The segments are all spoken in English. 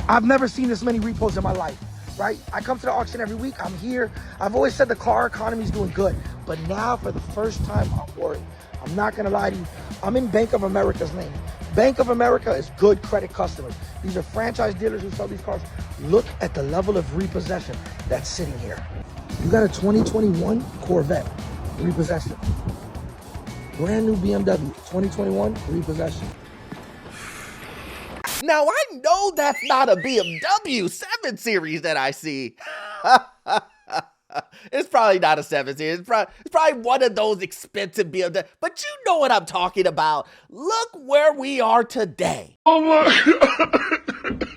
I've never seen this many repos in my life, right? I come to the auction every week. I'm here. I've always said the car economy is doing good, but now for the first time, I'm worried. I'm not gonna lie to you. I'm in Bank of America's lane. Bank of America is good credit customers. These are franchise dealers who sell these cars. Look at the level of repossession that's sitting here. You got a 2021 Corvette repossession. Brand new BMW, 2021 repossession. Now, I know that's not a BMW 7 Series that I see. It's probably not a 7 Series. It's probably one of those expensive BMW. But you know what I'm talking about. Look where we are today. Oh my God.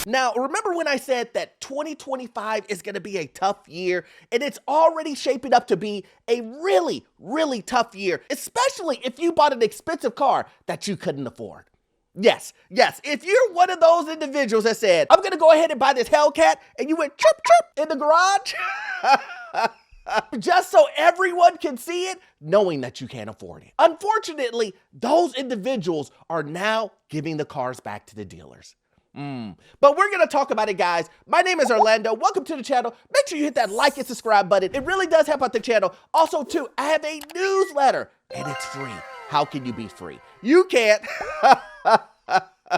Now, remember when I said that 2025 is going to be a tough year, and it's already shaping up to be a really, really tough year, especially if you bought an expensive car that you couldn't afford. Yes, if you're one of those individuals that said, I'm going to go ahead and buy this Hellcat, and you went chirp, chirp in the garage, just so everyone can see it, knowing that you can't afford it. Unfortunately, those individuals are now giving the cars back to the dealers. But we're going to talk about it, guys. My name is Orlando. Welcome to the channel. Make sure you hit that like and subscribe button. It really does help out the channel. Also, too, I have a newsletter, and it's free. How can you be free? You can't.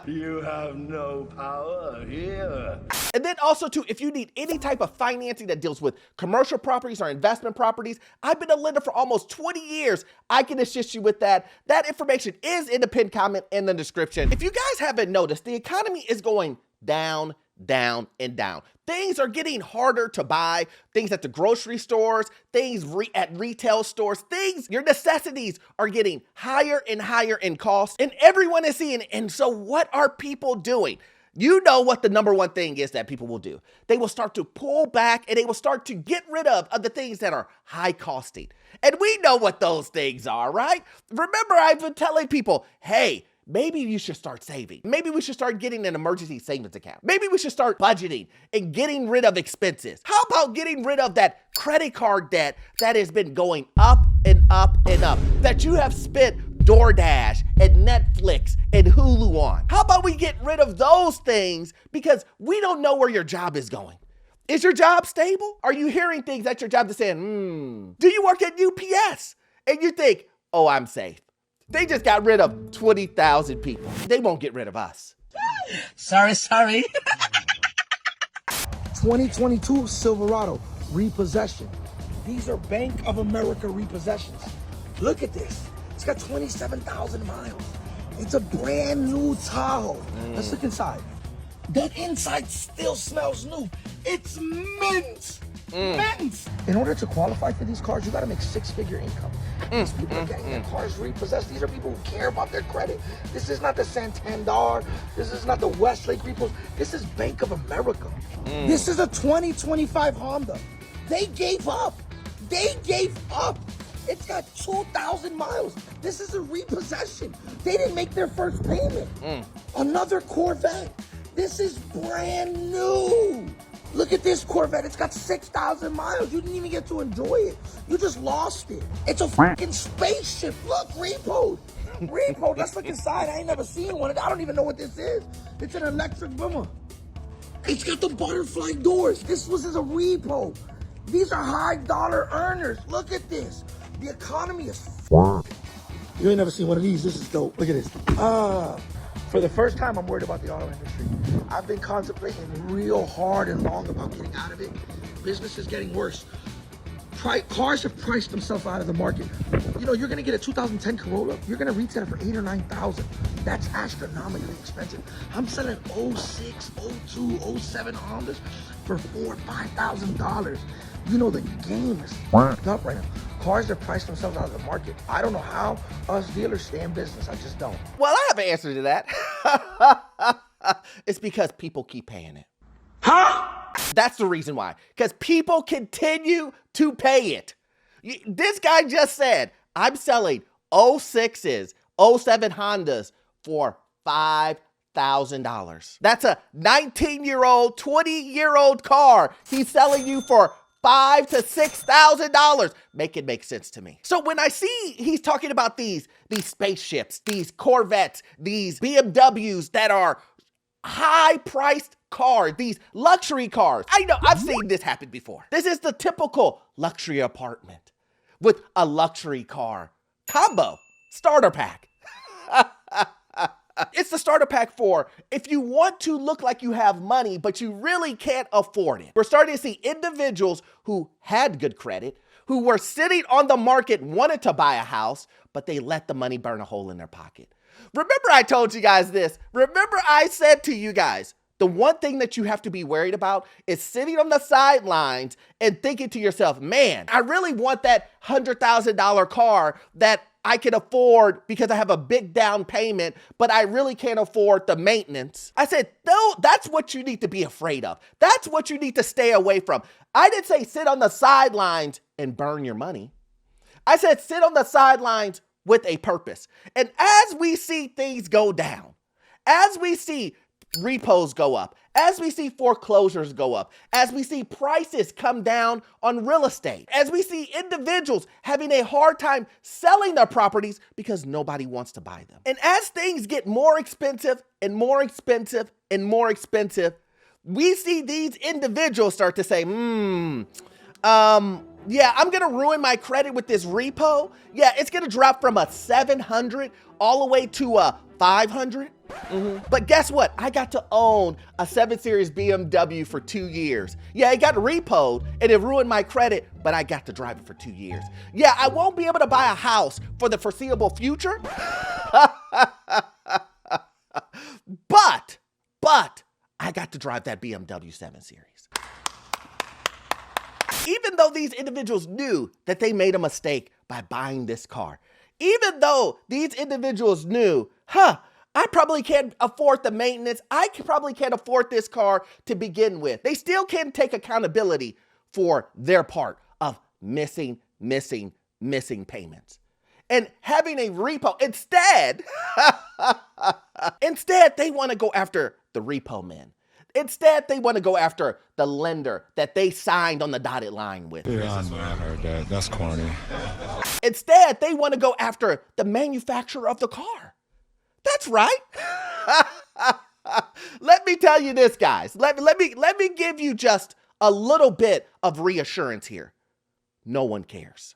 You have no power here. And then also, too, if you need any type of financing that deals with commercial properties or investment properties, I've been a lender for almost 20 years. I can assist you with that. That information is in the pinned comment in the description. If you guys haven't noticed, the economy is going down, down, and down. Things are getting harder to buy. Things at the grocery stores, things at retail stores, your necessities are getting higher and higher in cost, and everyone is seeing it. And so what are people doing? You know what the number one thing is that people will do. They will start to pull back, and they will start to get rid of the things that are high costing. And we know what those things are, right? Remember, I've been telling people, hey, maybe you should start saving. Maybe we should start getting an emergency savings account. Maybe we should start budgeting and getting rid of expenses. How about getting rid of that credit card debt that has been going up and up and up, that you have spent DoorDash and Netflix and Hulu on? How about we get rid of those things, because we don't know where your job is going. Is your job stable? Are you hearing things at your job that saying, do you work at UPS? And you think, oh, I'm safe. They just got rid of 20,000 people. They won't get rid of us. Sorry. 2022 Silverado repossession. These are Bank of America repossessions. Look at this. It's got 27,000 miles. It's a brand new Tahoe. Let's look inside. That inside still smells new. It's mint. Mint. In order to qualify for these cars, you got to make six-figure income. These people are getting their cars repossessed. These are people who care about their credit. This is not the Santander. This is not the Westlake Repos. This is Bank of America. This is a 2025 Honda. They gave up. It's got 2,000 miles. This is a repossession. They didn't make their first payment. Another Corvette. This is brand new. Look at this Corvette. It's got 6,000 miles. You didn't even get to enjoy it. You just lost it. It's a fucking spaceship. Look, Repo. Let's look inside. I ain't never seen one. I don't even know what this is. It's an electric boomer. It's got the butterfly doors. This was a Repo. These are high dollar earners. Look at this. The economy is fucked. You ain't never seen one of these. This is dope. Look at this. For the first time, I'm worried about the auto industry. I've been contemplating real hard and long about getting out of it. Business is getting worse. Cars have priced themselves out of the market. You know, you're gonna get a 2010 Corolla, you're gonna retail it for $8,000 or $9,000. That's astronomically expensive. I'm selling 06, 02, 07 Hondas for $4,000 or $5,000. You know, the game is fucked up right now. Cars have priced themselves out of the market. I don't know how us dealers stay in business. I just don't. Well, I have an answer to that. It's because people keep paying it. Huh? That's the reason why. Because people continue to pay it. This guy just said, I'm selling 06s, 07 Hondas for $5,000. That's a 19-year-old, 20-year-old car he's selling you for $5,000 to $6,000. Make it make sense to me. So when I see he's talking about these spaceships, these Corvettes, these BMWs that are high-priced cars, these luxury cars. I know, I've seen this happen before. This is the typical luxury apartment with a luxury car combo starter pack. It's the starter pack for if you want to look like you have money, but you really can't afford it. We're starting to see individuals who had good credit, who were sitting on the market, wanted to buy a house, but they let the money burn a hole in their pocket. Remember I told you guys this. Remember I said to you guys, the one thing that you have to be worried about is sitting on the sidelines and thinking to yourself, man, I really want that $100,000 car that I can afford because I have a big down payment, but I really can't afford the maintenance. I said, no, that's what you need to be afraid of. That's what you need to stay away from. I didn't say sit on the sidelines and burn your money. I said sit on the sidelines with a purpose. And as we see things go down, as we see repos go up, as we see foreclosures go up, as we see prices come down on real estate, as we see individuals having a hard time selling their properties because nobody wants to buy them. And as things get more expensive and more expensive and more expensive, we see these individuals start to say, yeah, I'm gonna ruin my credit with this repo. Yeah, it's gonna drop from a 700 all the way to a 500. But guess what? I got to own a 7 Series BMW for 2 years. Yeah, it got repoed and it ruined my credit, but I got to drive it for 2 years. Yeah, I won't be able to buy a house for the foreseeable future. but I got to drive that BMW 7 Series. Even though these individuals knew that they made a mistake by buying this car, even though these individuals knew, I probably can't afford the maintenance, probably can't afford this car to begin with, they still can't take accountability for their part of missing payments. And having a repo, instead, they want to go after the repo men. Instead, they want to go after the lender that they signed on the dotted line with. Yeah, I know, I heard that. That's corny. Instead, they want to go after the manufacturer of the car. That's right. Let me tell you this, guys. Let me give you just a little bit of reassurance here. No one cares.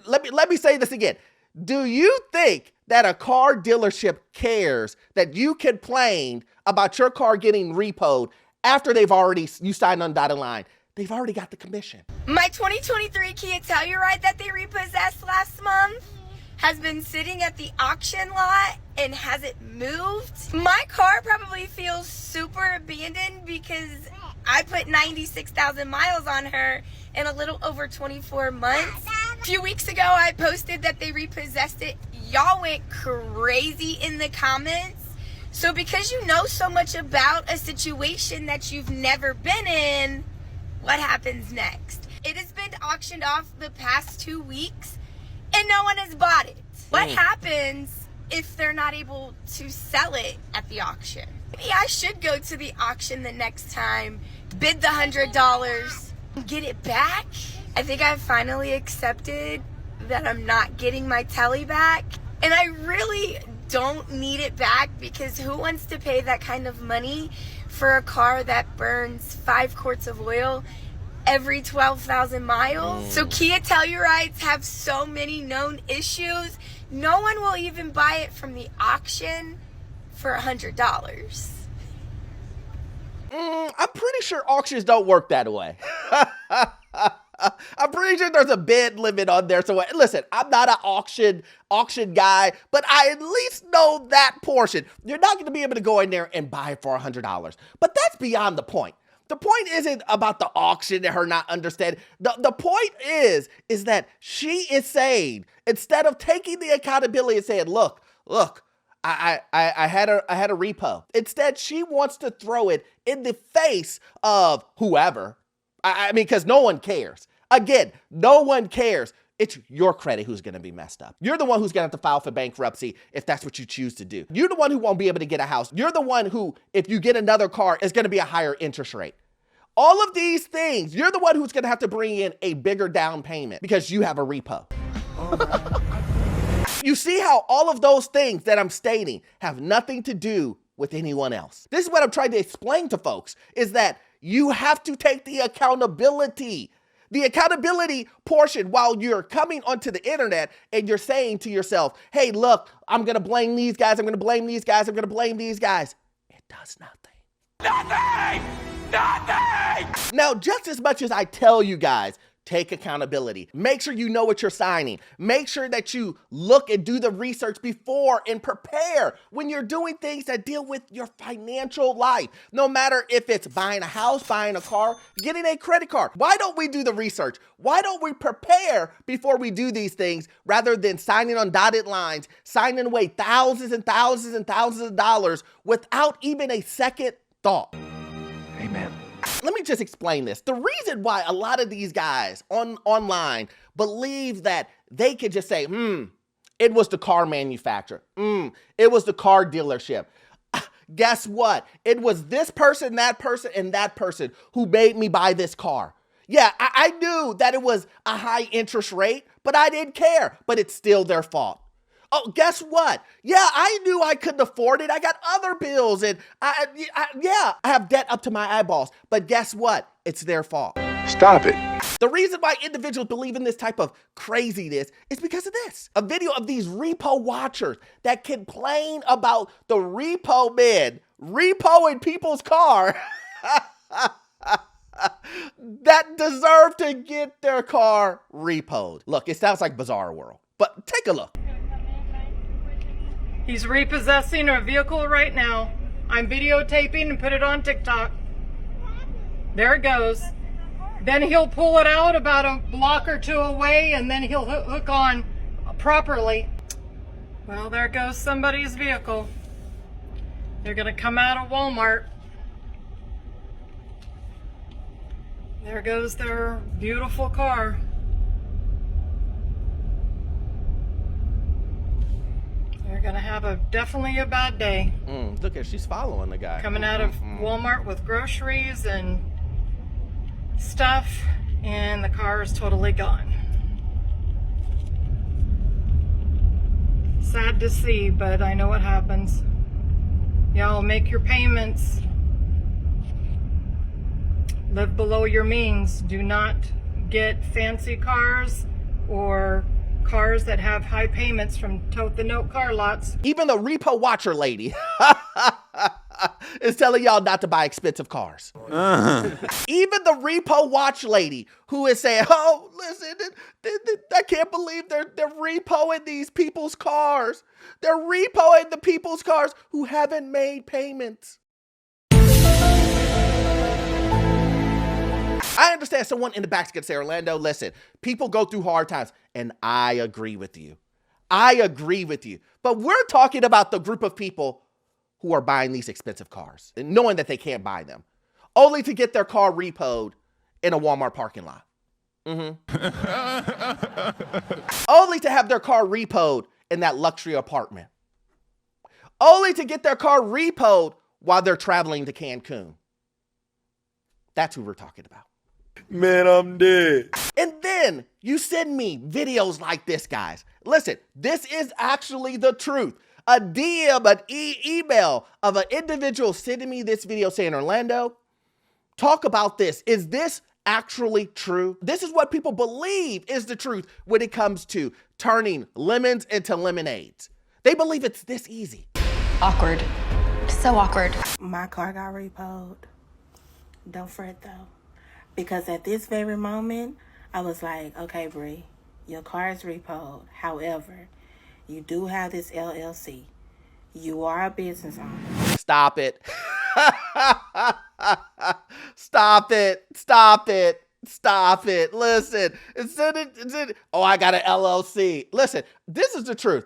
Let me say this again. Do you think that a car dealership cares that you complained about your car getting repoed after you signed on the dotted line? They've already got the commission. My 2023 Kia Telluride that they repossessed last month has been sitting at the auction lot and hasn't moved. My car probably feels super abandoned because I put 96,000 miles on her in a little over 24 months. A few weeks ago, I posted that they repossessed it. Y'all went crazy in the comments. So because you know so much about a situation that you've never been in, what happens next? It has been auctioned off the past 2 weeks and no one has bought it. What happens if they're not able to sell it at the auction? Maybe I should go to the auction the next time, bid the $100, get it back. I think I've finally accepted that I'm not getting my telly back. And I really don't need it back because who wants to pay that kind of money for a car that burns 5 quarts of oil every 12,000 miles? So Kia Tellurides have so many known issues. No one will even buy it from the auction for $100. I'm pretty sure auctions don't work that way. I'm pretty sure there's a bid limit on there. So listen, I'm not an auction guy, but I at least know that portion. You're not going to be able to go in there and buy it for $100. But that's beyond the point. The point isn't about the auction and her not understanding. The point is that she is saying, instead of taking the accountability and saying, look, I had a repo. Instead, she wants to throw it in the face of whoever. I mean, because no one cares. Again, no one cares. It's your credit who's going to be messed up. You're the one who's going to have to file for bankruptcy if that's what you choose to do. You're the one who won't be able to get a house. You're the one who, if you get another car, is going to be a higher interest rate. All of these things, you're the one who's going to have to bring in a bigger down payment because you have a repo. You see how all of those things that I'm stating have nothing to do with anyone else. This is what I'm trying to explain to folks, is that you have to take the accountability. The accountability portion while you're coming onto the internet and you're saying to yourself, hey, look, I'm going to blame these guys. I'm going to blame these guys. I'm going to blame these guys. It does nothing. Nothing! Nothing! Now, just as much as I tell you guys, take accountability. Make sure you know what you're signing. Make sure that you look and do the research before and prepare when you're doing things that deal with your financial life. No matter if it's buying a house, buying a car, getting a credit card. Why don't we do the research? Why don't we prepare before we do these things rather than signing on dotted lines, signing away thousands and thousands and thousands of dollars without even a second thought? Amen. Let me just explain this. The reason why a lot of these guys online believe that they can just say, it was the car manufacturer. It was the car dealership. Guess what? It was this person, and that person who made me buy this car. Yeah, I knew that it was a high interest rate, but I didn't care. But it's still their fault. Oh, guess what? Yeah, I knew I couldn't afford it. I got other bills and I have debt up to my eyeballs. But guess what? It's their fault. Stop it. The reason why individuals believe in this type of craziness is because of this. A video of these repo watchers that complain about the repo men repoing people's car that deserve to get their car repoed. Look, it sounds like Bizarre World, but take a look. He's repossessing a vehicle right now. I'm videotaping and put it on TikTok. There it goes. Then he'll pull it out about a block or two away and then he'll hook on properly. Well, there goes somebody's vehicle. They're gonna come out of Walmart. There goes their beautiful car. They're gonna have definitely a bad day. Look at, she's following the guy. Coming out of Walmart with groceries and stuff, and the car is totally gone. Sad to see, but I know what happens. Y'all make your payments. Live below your means. Do not get fancy cars or cars that have high payments from Tote the Note car lots. Even the repo watcher lady is telling y'all not to buy expensive cars. Even the repo watch lady who is saying, oh, listen, I can't believe they're repoing these people's cars. They're repoing the people's cars who haven't made payments. I understand someone in the back's gonna say, Orlando, listen, people go through hard times, and I agree with you. I agree with you. But we're talking about the group of people who are buying these expensive cars and knowing that they can't buy them, only to get their car repoed in a Walmart parking lot. Only to have their car repoed in that luxury apartment. Only to get their car repoed while they're traveling to Cancun. That's who we're talking about. Man, I'm dead. And then you send me videos like this, guys. Listen, this is actually the truth. A DM, an email of an individual sending me this video saying, Orlando, talk about this. Is this actually true? This is what people believe is the truth when it comes to turning lemons into lemonades. They believe it's this easy. Awkward. So awkward. My car got repoed. Don't fret though. Because at this very moment, I was like, okay, Bree, your car is repoed. However, you do have this LLC. You are a business owner. Stop it. Stop it. Stop it. Stop it. Listen, oh, I got an LLC. Listen, this is the truth.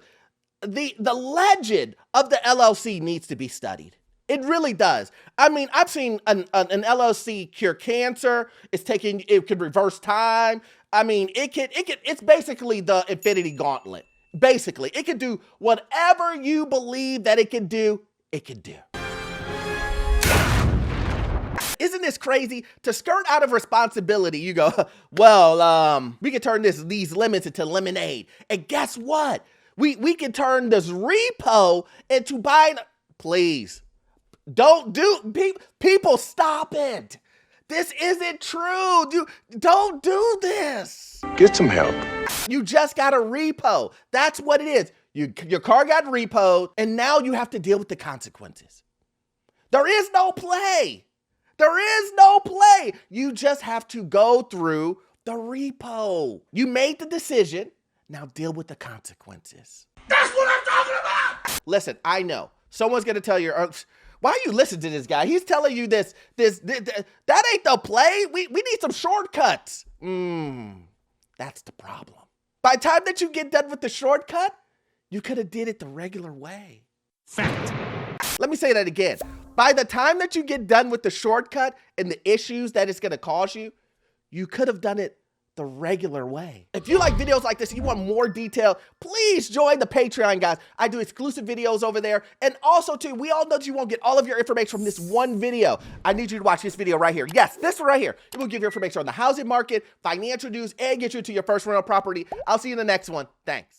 The legend of the LLC needs to be studied. It really does. I mean, I've seen an LLC cure cancer. It could reverse time. I mean, it's basically the Infinity Gauntlet. Basically, it can do whatever you believe that it can do, it can do. Isn't this crazy? To skirt out of responsibility, you go, well, we can turn these lemons into lemonade. And guess what? We can turn this repo into buying, please. Don't do, people stop it. This isn't true. Don't do this. Get some help. You just got a repo. That's what it is. Your car got repoed, and now you have to deal with the consequences. There is no play. There is no play. You just have to go through the repo. You made the decision. Now deal with the consequences. That's what I'm talking about. Listen, I know someone's going to tell you, why are you listening to this guy? He's telling you this, that ain't the play. We need some shortcuts. That's the problem. By the time that you get done with the shortcut, you could have did it the regular way. Fact. Let me say that again. By the time that you get done with the shortcut and the issues that it's going to cause you, you could have done it the regular way. If you like videos like this, you want more detail, please join the Patreon, guys. I do exclusive videos over there. And also too, we all know that you won't get all of your information from this one video. I need you to watch this video right here. Yes, this one right here. It will give you information on the housing market, financial news, and get you to your first rental property. I'll see you in the next one. Thanks.